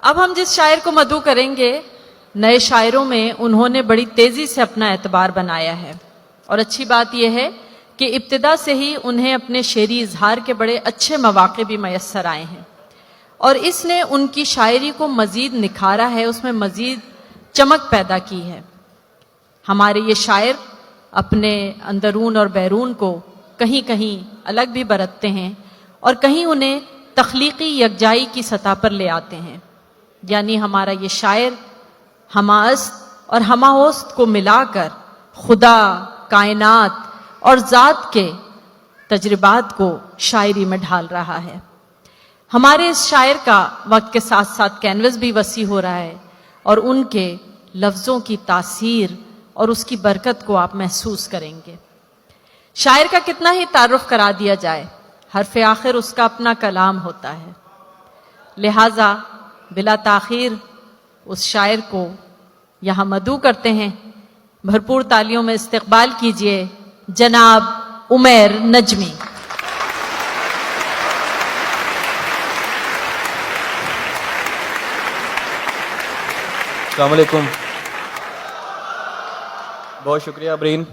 अब हम जिस शायर को मदू करेंगे, नए शायरों में उन्होंने बड़ी तेजी से अपना एतबार बनाया है और अच्छी बात यह है कि इब्तिदा से ही उन्हें अपने शेरी इजहार के बड़े अच्छे मौके भी मैसर आए हैं और इसने उनकी शायरी को मजीद निखारा है, उसमें मजीद चमक पैदा की है। हमारे ये शायर अपने अंदरून और बैरून को कहीं कहीं अलग भी बरतते हैं और कहीं उन्हें तख्लीकी यकजाई की सतह पर ले आते हैं। यानी हमारा ये शायर हमाअस्त और हमाओस्त को मिलाकर खुदा, कायनात और ज़ात के तजर्बात को शायरी में ढाल रहा है। हमारे इस शायर का वक्त के साथ साथ कैनवस भी वसी हो रहा है और उनके लफ्ज़ों की तासीर और उसकी बरकत को आप महसूस करेंगे। शायर का कितना ही तारुफ करा दिया जाए, हरफ आखिर उसका अपना कलाम होता है। लिहाजा बिला ताखीर उस शायर को यहाँ मदू करते हैं। भरपूर तालियों में इस्तकबाल कीजिए जनाब उमैर नजमी। अस्सलाम वालेकुम। बहुत शुक्रिया ब्रीन।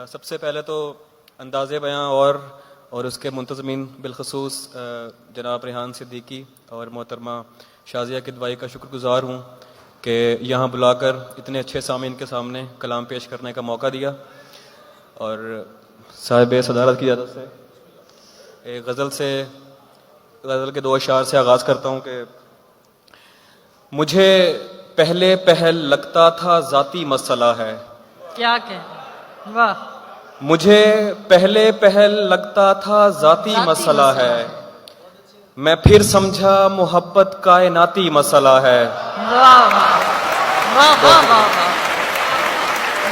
सबसे पहले तो अंदाज़े बयां और उसके मुंतज़मीन बिलखसूस जनाब रेहान सिद्दीकी और मोहतरमा शाज़िया किदवाई का शुक्रगुज़ार हूँ कि यहाँ बुलाकर इतने अच्छे सामीन के सामने कलाम पेश करने का मौका दिया। और साहिब सदारत की इजाज़त से एक गज़ल के दो अशार से आगाज़ करता हूँ कि मुझे पहले पहल लगता था ज़ाती मसला है। क्या कह, वाह। मुझे पहले पहल लगता था ज़ाती मसला है, मैं फिर समझा मोहब्बत कायनाती मसला है। वाह वाह वाह वाह वाह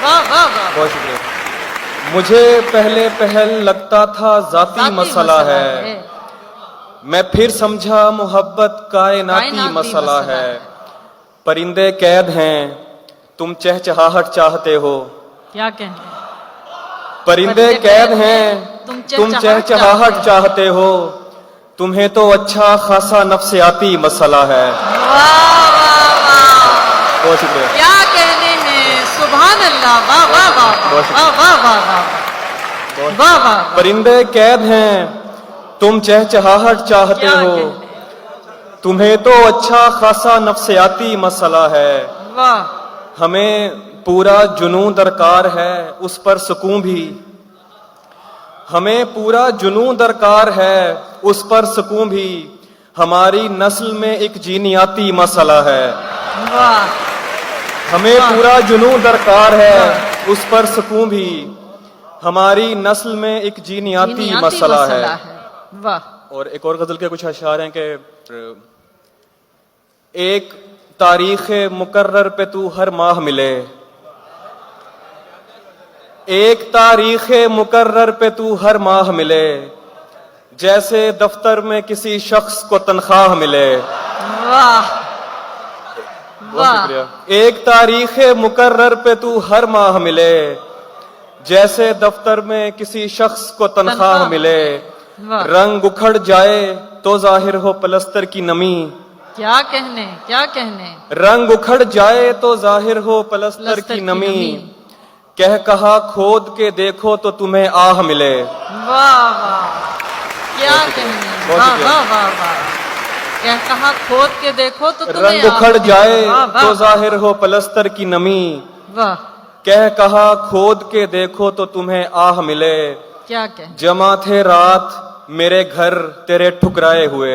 वाह वाह वाह। बहुत शुक्रिया। मुझे पहले पहल लगता था ज़ाती मसला है, मैं फिर समझा मोहब्बत कायनाती मसला है। परिंदे कैद हैं तुम चहचहाहट चाहते हो। क्या कहने, परिंदे कैद हैं तुम चहचहाहट चाहते हो, तुम्हें तो अच्छा खासा नफ्सियाती मसला है। बहुत शुक्रिया। क्या कहने हैं, सुभान अल्लाह, वाह वाह वाह वाह वाह वाह वाह वाह। परिंदे कैद हैं तुम चहचहाहट चाहते हो, तुम्हें तो अच्छा खासा नफ्सियाती मसला है। वाह। हमें पूरा जुनून दरकार है, उस पर सुकून भी। हमें पूरा जुनून दरकार है, उस पर सुकून भी। हमारी नस्ल में एक जीनियाती मसला है। वाह। हमें पूरा जुनून दरकार है, उस पर सुकून भी। हमारी नस्ल में एक जीनियाती मसला है। वाह। और एक और गजल के कुछ अशार हैं कि एक तारीख मुकर्रर पे तू हर माह मिले, एक तारीख मुकर्रर पे तू हर माह मिले, जैसे दफ्तर में किसी शख्स को तनख्वाह मिले। वाह वाह। एक तारीख मुकर्रर पे तू हर माह मिले, जैसे दफ्तर में किसी शख्स को तनख्वाह मिले। रंग उखड़ जाए तो जाहिर हो पलस्तर की नमी। क्या कहने, क्या कहने। रंग उखड़ जाए तो जाहिर हो पलस्तर की नमी, कह कहा खोद के देखो तो तुम्हें आह मिले। वाह वाह। क्या कहने, वाह वाह वाह वाह। कह कहा खोद के देखो तो तुम्हें रंग उखड़ जाए तो जाहिर हो पलस्तर की नमी। वाह। कह कहा खोद के देखो तो तुम्हें आह मिले। क्या कह। जमा थे रात मेरे घर तेरे ठुकराए हुए,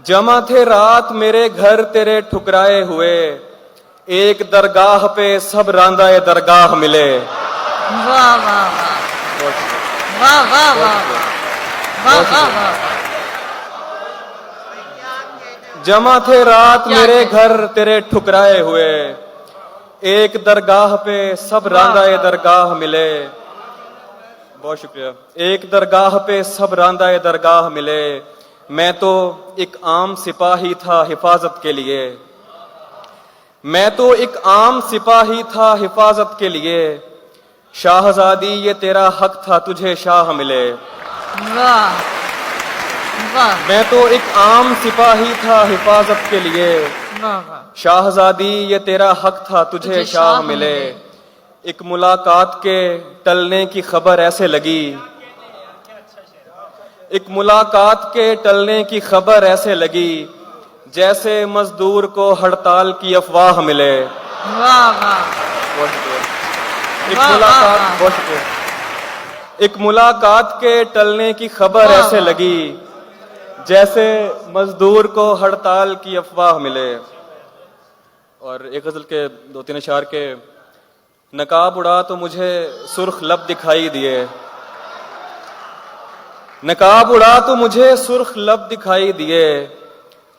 जमा थे रात मेरे घर तेरे ठुकराए हुए, एक दरगाह पे सब रांदाए दरगाह मिले। वाह वाह वाह वाह वाह वाह वाह। जमा थे रात मेरे घर तेरे ठुकराए हुए, एक दरगाह पे सब रांदाए दरगाह मिले। बहुत शुक्रिया। एक दरगाह पे सब रांदाए दरगाह मिले, मैं तो एक आम सिपाही था हिफाजत के लिए, मैं तो एक आम सिपाही था हिफाजत के लिए, शाहजादी ये तेरा हक था तुझे शाह मिले। वाह वाह मैं तो एक आम सिपाही था हिफाजत के लिए, वाह वाह शाहजादी ये तेरा हक था तुझे तुझे शाह शाह मिले। मिले। एक मुलाकात के टलने की खबर ऐसे लगी, एक मुलाकात के टलने की खबर ऐसे लगी, जैसे मजदूर को हड़ताल की अफवाह मिले। वाह वाह बहुत शुक्रिया। एक वाह, मुलाकात वाह, बहुत शुक्रिया। एक मुलाकात के टलने की खबर वाह, ऐसे वाह। लगी, जैसे मजदूर को हड़ताल की अफवाह मिले। और एक गजल के दो तीन अशार के, नकाब उड़ा तो मुझे सुर्ख लब दिखाई दिए, नकाब उड़ा तो मुझे सुर्ख लब दिखाई दिए,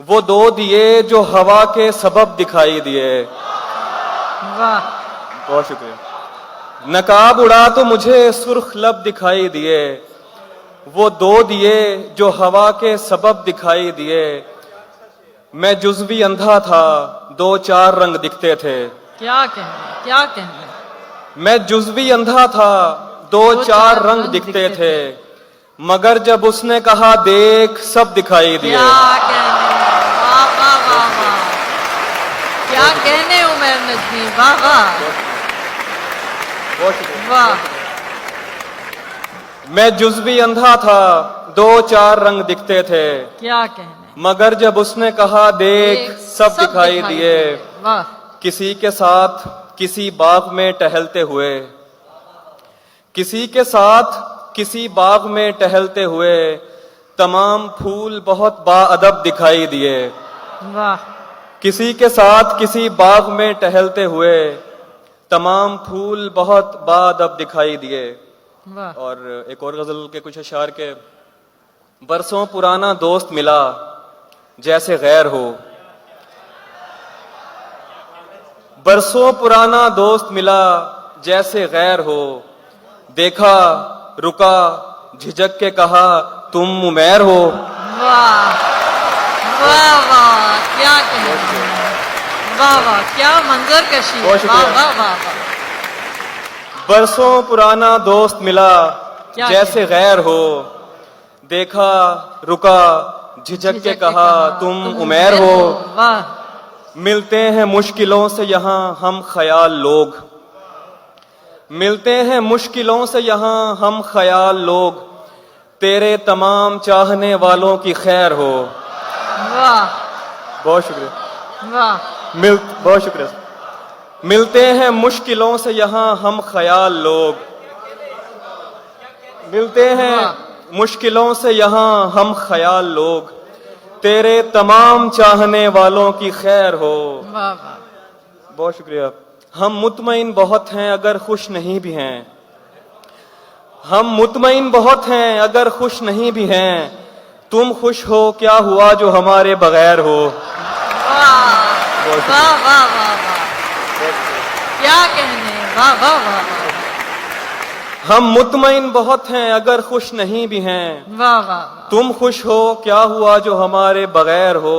वो दो दिए जो हवा के सबब दिखाई दिए। वाह बहुत शुक्रिया। नकाब उड़ा तो मुझे सुर्ख लब दिखाई दिए, वो दो दिए जो हवा के सबब दिखाई दिए। मैं जुज़वी अंधा था, दो चार रंग दिखते थे। क्या कहने क्या कहने मैं जुज़वी अंधा था, दो चार रंग दिखते थे, मगर जब उसने कहा देख सब दिखाई दिए। क्या कहने वाह वाह वाह वाह क्या कहने उमर नजमी वाह वाह बहुत शुक्रिया। वाह मैं जुज़वी अंधा था, दो चार रंग दिखते थे, क्या कहने मगर जब उसने कहा देख सब दिखाई दिए। वाह किसी के साथ किसी बाग में टहलते हुए, किसी के साथ किसी बाग में टहलते हुए, तमाम फूल बहुत बाअदब दिखाई दिए। वाह किसी के साथ किसी बाग में टहलते हुए, तमाम फूल बहुत बाअदब दिखाई दिए। वाह और एक और गजल के कुछ अशार के, बरसों पुराना दोस्त मिला जैसे गैर हो, बरसों पुराना दोस्त मिला जैसे गैर हो, देखा रुका झिझक के कहा तुम उमैर हो। वाह वाह वाह क्या कहने वाह वाह क्या मंजर कशी बहुत वाह शुक्रिया। वाह वाह वाह बरसों पुराना दोस्त मिला क्या जैसे गैर हो, देखा रुका झिझक के कहा तुम उमैर हो। वाह मिलते हैं मुश्किलों से यहाँ हम ख्याल लोग, मिलते हैं मुश्किलों से यहाँ हम ख्याल लोग, तेरे तमाम चाहने वालों की खैर हो। वाह बहुत शुक्रिया। वाह बहुत शुक्रिया। मिलते हैं मुश्किलों से यहाँ हम ख्याल लोग, मिलते हैं वाह। मुश्किलों से यहाँ हम ख्याल लोग, तेरे तमाम चाहने वालों की खैर हो। वाह वाह बहुत शुक्रिया। हम मुतमईन बहुत हैं अगर खुश नहीं भी हैं, हम मुतमईन बहुत हैं अगर खुश नहीं भी हैं, तुम खुश हो क्या हुआ जो हमारे बगैर हो। वाह वाह वाह वाह क्या कहने वाह वाह वाह वाह हम मुतमईन बहुत हैं अगर खुश नहीं भी हैं, वाह वाह तुम खुश हो क्या हुआ जो हमारे बगैर हो।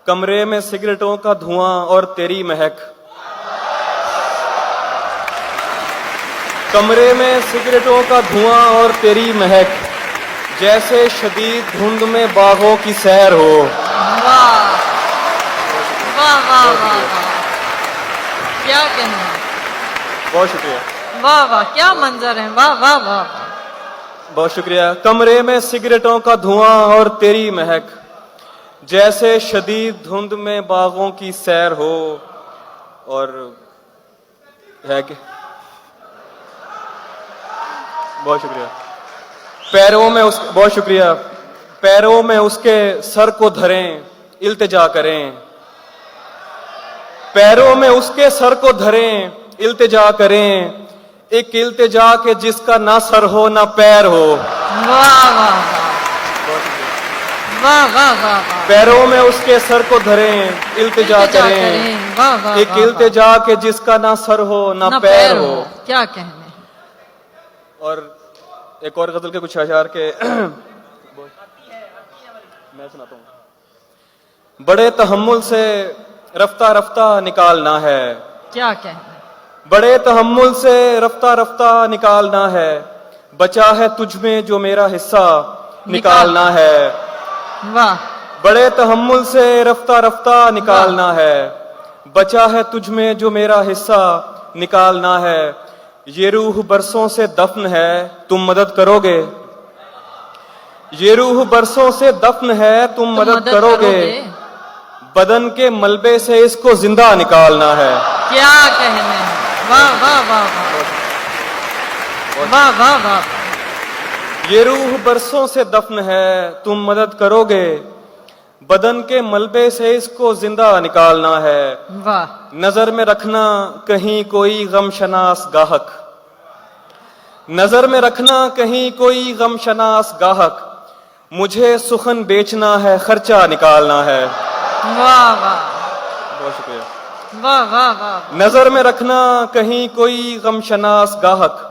कमरे में सिगरेटों का धुआं और तेरी महक, कमरे में सिगरेटों का धुआं और तेरी महक, जैसे शदीद धुंध में बागों की सैर हो। वाह वाह वाह वाह क्या कहने बहुत शुक्रिया। वाह वाह क्या मंजर है वाह वाह वाह वाह बहुत शुक्रिया। कमरे में सिगरेटों का धुआं और तेरी महक, जैसे शदीद धुंध में बागों की सैर हो। और है कि बहुत शुक्रिया। पैरों में उस बहुत शुक्रिया। पैरों में उसके सर को धरें इल्तिजा करें, पैरों में उसके सर को धरें इल्तिजा करें, एक इल्तिजा के जिसका ना सर हो ना पैर हो। वाह वाह वाह वाह वाह पैरों में उसके सर को धरें इल्तिजा करें, वाह वाह एक इल्तिजा के जिसका ना सर हो ना पैर हो। क्या कहने और एक और गजल के कुछ अशार के मैं सुनाता हूँ। बड़े तहम्मुल से रफ्ता रफ्ता निकालना है, क्या कहने बड़े तहम्मुल से रफ्ता रफ्ता निकालना है, बचा है तुझ में जो मेरा हिस्सा, نکالنا ہے वाह بڑے تحمل سے رفتہ رفتہ نکالنا ہے بچا ہے تجھ میں جو میرا حصہ نکالنا ہے یہ روح برسوں سے دفن ہے تم مدد کرو گے یہ روح برسوں سے دفن ہے تم مدد کرو گے بدن کے ملبے سے اس کو زندہ نکالنا ہے کیا کہنے ہیں واہ واہ واہ واہ واہ واہ واہ یہ روح برسوں سے دفن ہے تم مدد کرو گے بدن کے ملبے سے اس کو زندہ نکالنا ہے واہ نظر میں رکھنا کہیں کوئی غم شناس گاہک نظر میں رکھنا کہیں کوئی غم شناس گاہک مجھے سخن بیچنا ہے خرچہ نکالنا ہے واہ واہ بہت شکریہ واہ واہ واہ نظر میں رکھنا کہیں کوئی غم شناس گاہک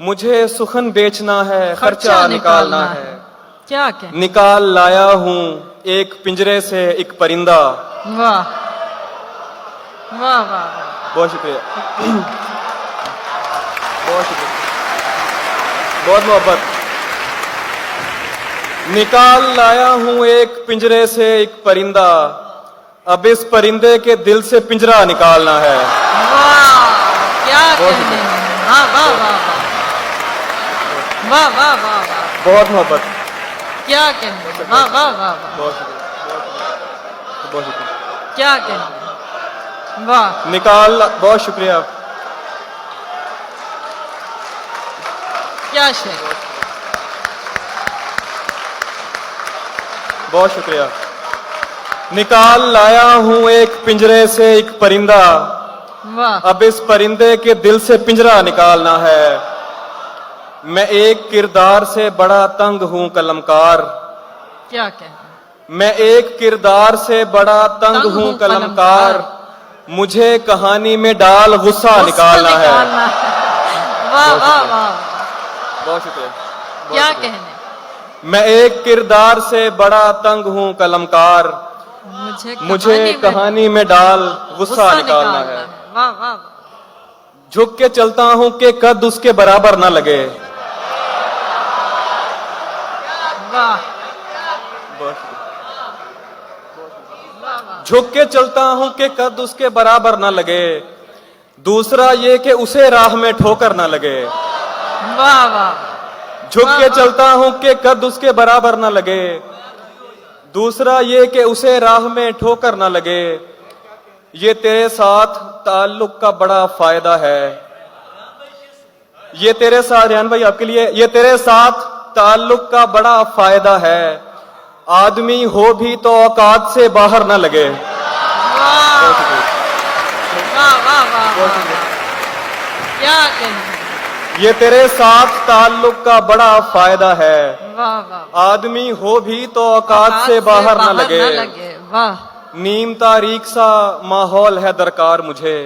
مجھے سخن بیچنا ہے خرچہ نکالنا ہے کیا کہنے نکال لایا ہوں ایک پنجرے سے ایک پرندہ واہ واہ واہ بہت شکریہ بہت شکریہ بہت محبت نکال لایا ہوں ایک پنجرے سے ایک پرندہ اب اس پرندے کے دل سے پنجرہ نکالنا ہے واہ کیا کہنے ہیں واہ واہ واہ واہ واہ واہ واہ بہت محبت کیا کہنے ہیں واہ واہ واہ واہ بہت شکریہ بہت شکریہ کیا کہنے ہیں واہ نکال بہت شکریہ کیا شعر بہت شکریہ نکال لایا ہوں ایک پنجرے سے ایک پرندہ واہ اب اس پرندے کے دل سے پنجرہ نکالنا ہے میں ایک کردار سے بڑا تنگ ہوں قلمکار کیا کہنے ہیں میں ایک کردار سے بڑا تنگ ہوں قلمکار مجھے کہانی میں ڈال غصہ نکالنا ہے واہ واہ واہ بہت شکریہ کیا کہنے میں ایک کردار سے بڑا تنگ ہوں قلمکار مجھے کہانی میں ڈال غصہ نکالنا ہے واہ واہ جھک کے چلتا ہوں کہ قد اس کے برابر نہ لگے واہ جھک کے چلتا ہوں کہ قد اس کے برابر نہ لگے دوسرا یہ کہ اسے راہ میں ٹھوکر نہ لگے واہ واہ جھک کے چلتا ہوں کہ قد اس کے برابر نہ لگے دوسرا یہ کہ اسے راہ میں ٹھوکر نہ لگے یہ تیرے ساتھ تعلق کا بڑا فائدہ ہے یہ تیرے ساتھ ریان بھائی آپ کے لیے یہ تیرے ساتھ تعلق کا بڑا فائدہ ہے آدمی ہو بھی تو اوقات سے باہر نہ لگے واہ واہ واہ کیا کہنے ہیں یہ تیرے ساتھ تعلق کا بڑا فائدہ ہے واہ واہ آدمی ہو بھی تو اوقات سے باہر نہ لگے واہ نیم تاریک سا ماحول ہے درکار مجھے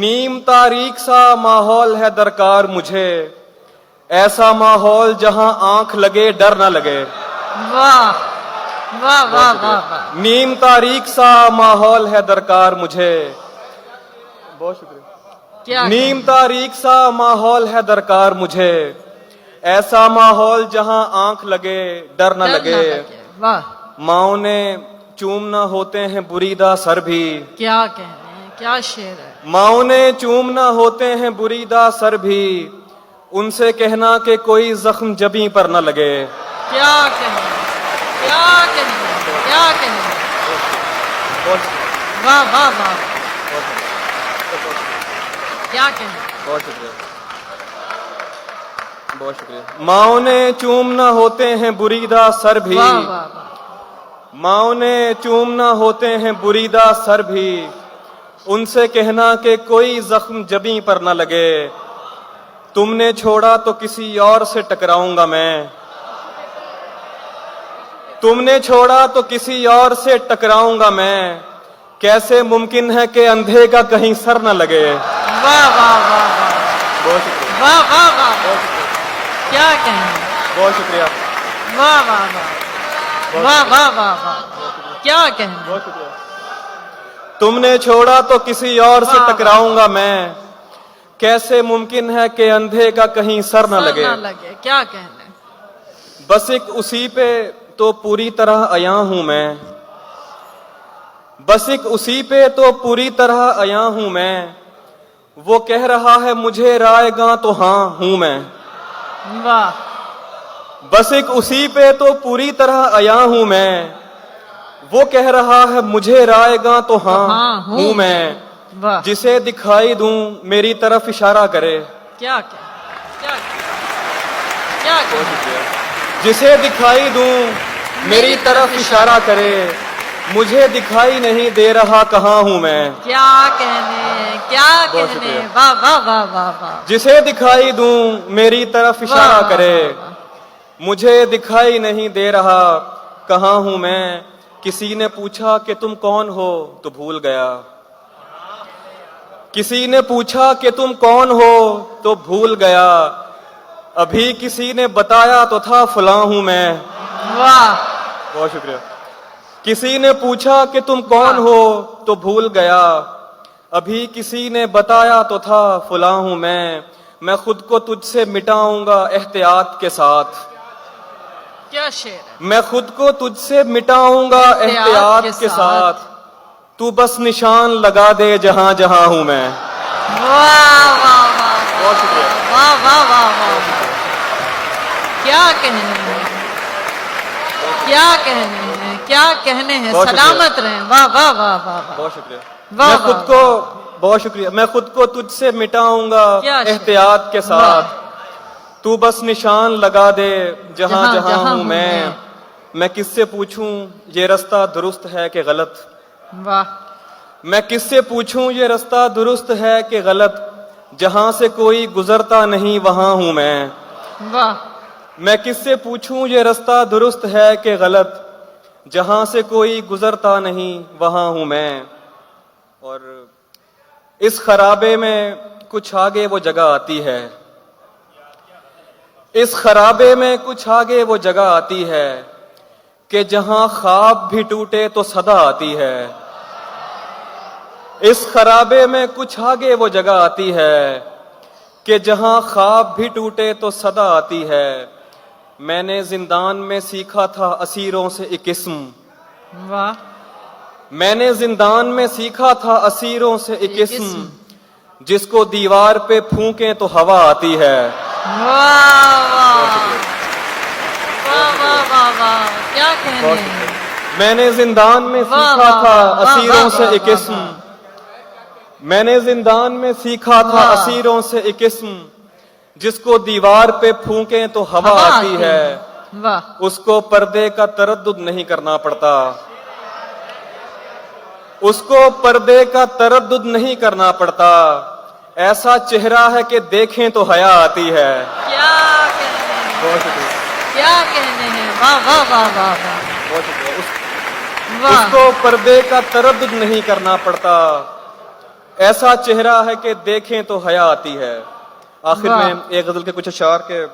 نیم تاریک سا ماحول ہے درکار مجھے ایسا ماحول جہاں آنکھ لگے ڈر نہ لگے واہ واہ واہ واہ نیم تاریک سا ماحول ہے درکار مجھے بہت شکریہ کیا نیم تاریک سا ماحول ہے درکار مجھے ایسا ماحول جہاں آنکھ لگے ڈر نہ لگے واہ ماؤں نے چومنا ہوتے ہیں بریدہ سر بھی کیا کہنے ہیں کیا شعر ہے ماؤں نے چومنا ہوتے ہیں بریدہ سر بھی ان سے کہنا کہ کوئی زخم جبیں پر نہ لگے کیا کہنے ہیں کیا کہنے ہیں کیا کہنے ہیں واہ واہ واہ کیا کہنے ہیں بہت شکریہ بہت شکریہ ماؤں نے چومنا ہوتے ہیں بریدہ سر بھی واہ واہ واہ ماؤں نے چومنا ہوتے ہیں بریدہ سر بھی ان سے کہنا کہ کوئی زخم جبیں پر نہ لگے تم نے چھوڑا تو کسی اور سے ٹکراؤں گا میں تم نے چھوڑا تو کسی اور سے ٹکراؤں گا میں کیسے ممکن ہے کہ اندھے کا کہیں سر نہ لگے واہ واہ واہ بہت شکریہ واہ واہ واہ کیا کہنے ہیں بہت شکریہ واہ واہ واہ واہ واہ واہ واہ کیا کہنے ہیں بہت شکریہ تم نے چھوڑا تو کسی اور سے ٹکراؤں گا میں کیسے ممکن ہے کہ اندھے کا کہیں سر نہ لگے کیا کہنے ہیں बस एक उसी पे तो पूरी तरह आया हूं मैं, बस एक उसी पे तो पूरी तरह आया हूं मैं, वो कह रहा है मुझे रायगा तो हाँ हूं मैं। वाह बस एक उसी पे तो पूरी तरह आया हूं मैं, वो कह रहा है मुझे रायगा तो हाँ हूं मैं। वाह जिसे दिखाई दूं मेरी तरफ इशारा करे, क्या क्या क्या क्या जिसे दिखाई दूं मेरी तरफ इशारा करे, मुझे दिखाई नहीं दे रहा कहाँ हूं मैं। क्या कहने क्या बहुत कहने शुक्रिया। वाह वाह वाह वाह वाह जिसे दिखाई दूं मेरी तरफ इशारा वाह, करे, वाह, वाह। मुझे दिखाई नहीं दे रहा कहाँ हूं मैं। किसी ने पूछा कि तुम कौन हो तो भूल गया, किसी ने पूछा कि तुम कौन हो तो भूल गया, अभी किसी ने बताया तो था फलां हूं मैं। वाह बहुत शुक्रिया। किसी ने पूछा कि तुम कौन हो तो भूल गया, अभी किसी ने बताया तो था फलां हूं मैं खुद को तुझसे मिटाऊंगा एहतियात के साथ, क्या शेर है। मैं खुद को तुझसे मिटाऊंगा एहतियात के साथ, तू बस निशान लगा दे जहां जहां हूं मैं। वाह वाह वाह बहुत शुक्रिया। वाह वाह वाह वाह क्या कहने हैं क्या कहने हैं क्या कहने हैं। बहुत शुक्रिया। सलामत रहें। वाह वाह वाह वाह वाह बहुत शुक्रिया। वाह, मैं वाह, खुद को बहुत शुक्रिया। मैं खुद को तुझसे मिटाऊंगा क्या शेर। एहतियात के साथ, तू बस निशान लगा दे जहां जहां- जहां जहां हूं हूं मैं किससे पूछूं ये रास्ता दुरुस्त है कि गलत, वाह मैं किससे पूछूं ये रास्ता दुरुस्त है कि गलत, जहां से कोई गुजरता नहीं वहां हूं वाह मैं किससे पूछूं ये रास्ता दुरुस्त है कि गलत, जहां से कोई गुजरता नहीं वहां हूं मैं। और इस खराबे में कुछ आगे वो जगह आती है, इस खराबे में कुछ आगे वो जगह आती है कि जहां ख्वाब भी टूटे तो सदा आती है। इस खराबे में कुछ आगे वो जगह आती है कि जहां ख्वाब भी टूटे तो सदा आती है। मैंने जिंदान में सीखा था असीरों से एक इस्म, वाह मैंने जिंदान में सीखा था असीरों से एक एक इस्म, इस्म। जिसको दीवार पे फूंके तो हवा आती है। वाह वाह वाह वाह वाह वाह क्या कहने हैं। मैंने जिंदान में वाह, सीखा वाह, था वाह, असीरों वाह, से वाह, एक वाह, इस्म, मैंने जिंदान में सीखा था वाह। असीरों से एक इस्म, जिसको दीवार पे फूंके तो हवा आती है। वाह उसको पर्दे का तरद्दुद नहीं करना पड़ता, उसको पर्दे का तरद्दुद नहीं करना पड़ता, ऐसा चेहरा है कि देखें तो हया आती है। क्या कहने हैं बहुत शुक्रिया। क्या कहने हैं। वाह वाह वाह वाह वाह बहुत शुक्रिया। वाह उसको पर्दे का तरद्दुद नहीं करना पड़ता, ऐसा चेहरा है कि देखें तो हया आती है। आखिर वाह। में एक गजल के कुछ अशार के,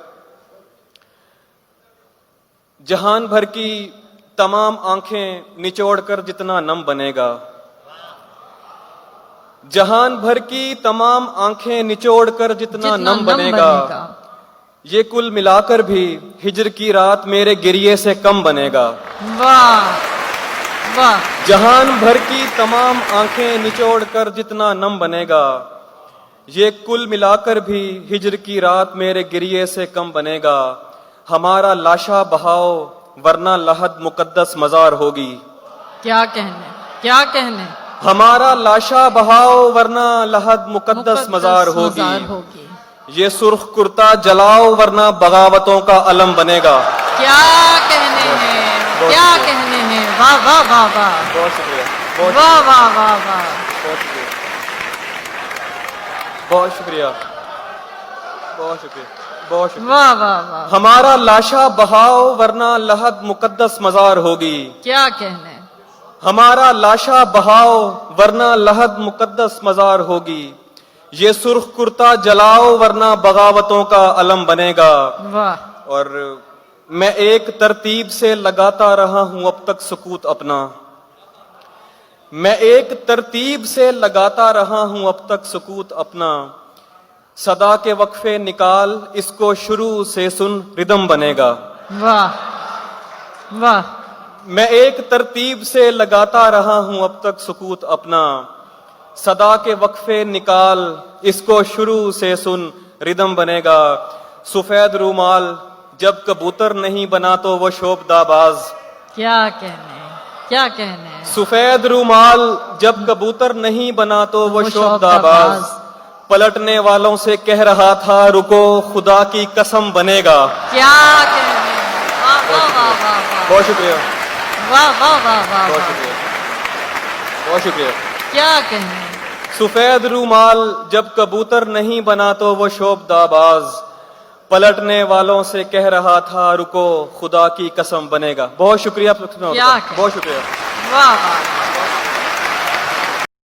जहान भर की तमाम आंखें निचोड़कर जितना नम बनेगा, जहान भर की तमाम आंखें निचोड़कर जितना नम बनेगा, ये कुल मिलाकर भी हिजर की रात मेरे गिरिए से कम बनेगा। वाह वाह जहान भर की तमाम आंखें निचोड़कर जितना नम बनेगा, ये कुल मिलाकर भी हिजर की रात मेरे गिरिए से कम बनेगा। हमारा लाशा बहाओ वरना लहद मुकद्दस मजार होगी, क्या कहने क्या कहने। हमारा लाशा बहाओ वरना लहद मुकद्दस मजार होगी। होगी। ये सुर्ख कुर्ता जलाओ वरना बगावतों का अलम बनेगा। क्या कहने हैं बहुत क्या शुक्रिया। कहने हैं। वाह वाह वाह वाह बहुत शुक्रिया। बहुत वाह वाह वाह वाह बहुत शुक्रिया। बहुत शुक्रिया। बहुत शुक्रिया। बहुत शुक्रिया। वाह वाह वाह हमारा लाशा बहाओ वरना लहद मुकद्दस मजार होगी, क्या कहने। हमारा लाशा बहाओ वरना लहद मुकद्दस मजार होगी। ये सुर्ख कुर्ता जलाओ वरना बगावतों का अलम बनेगा। वाह और मैं एक तरतीब से लगाता रहा हूं अब तक सुकूत अपना, मैं एक तरतीब से लगाता रहा हूं अब तक सुकूत अपना। सदा के वक्फे निकाल इसको शुरू से सुन रिदम बनेगा। वाह वाह मैं एक तरतीब से लगाता रहा हूं अब तक सुकूत अपना, सदा के वक्फे निकाल इसको शुरू से सुन, रिदम बनेगा। सफेद रूमाल जब कबूतर नहीं बना तो वो शोभदाबाज, क्या कहने क्या कहने। सफेद रूमाल जब कबूतर नहीं बना तो वो वो शोभदाबाज, शोभदाबाज। पलटने वालों से कह रहा था रुको खुदा की कसम बनेगा। क्या कहने। वाह वाह वाह वाह वाह बहुत शुक्रिया, वाह वाह वाह वाह बहुत वाह। शुक्रिया, बहुत शुक्रिया। क्या कहने। सफेद रूमाल जब कबूतर नहीं बना तो वो शोभदाबाज, पलटने वालों से कह रहा था रुको खुदा की कसम बनेगा। बहुत शुक्रिया, क्या बहुत शुक्रिया। वाह वाह